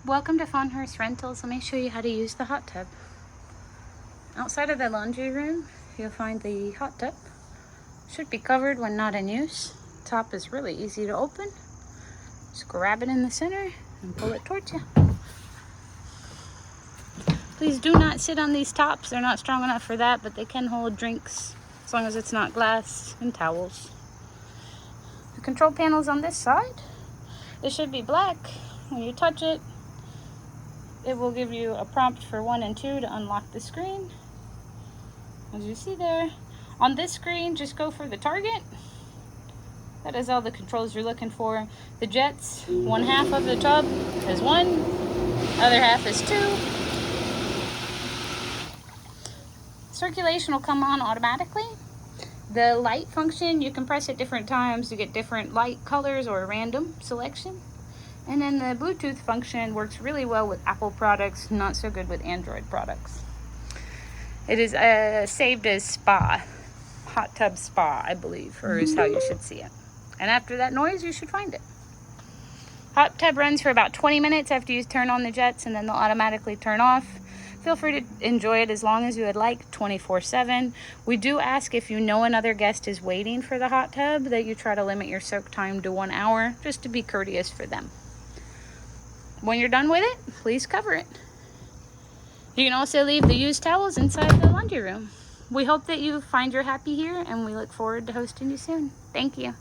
Welcome to Fawnhurst Rentals. Let me show you how to use the hot tub. Outside of the laundry room, you'll find the hot tub. Should be covered when not in use. Top is really easy to open. Just grab it in the center and pull it towards you. Please do not sit on these tops. They're not strong enough for that, but they can hold drinks as long as it's not glass, and towels. The control panel's on this side. It should be black. When you touch it, it will give you a prompt for 1 and 2 to unlock the screen. As you see there, on this screen, just go for the target. That is all the controls you're looking for. The jets, one half of the tub is 1, other half is 2. Circulation will come on automatically. The light function, you can press at different times to get different light colors or random selection. And then the Bluetooth function works really well with Apple products, not so good with Android products. It is saved as spa, hot tub spa, I believe, or is how you should see it. And after that noise, you should find it. Hot tub runs for about 20 minutes after you turn on the jets, and then they'll automatically turn off. Feel free to enjoy it as long as you would like, 24/7. We do ask if you know another guest is waiting for the hot tub that you try to limit your soak time to 1 hour, just to be courteous for them. When you're done with it, please cover it. You can also leave the used towels inside the laundry room. We hope that you find your happy here, and we look forward to hosting you soon. Thank you.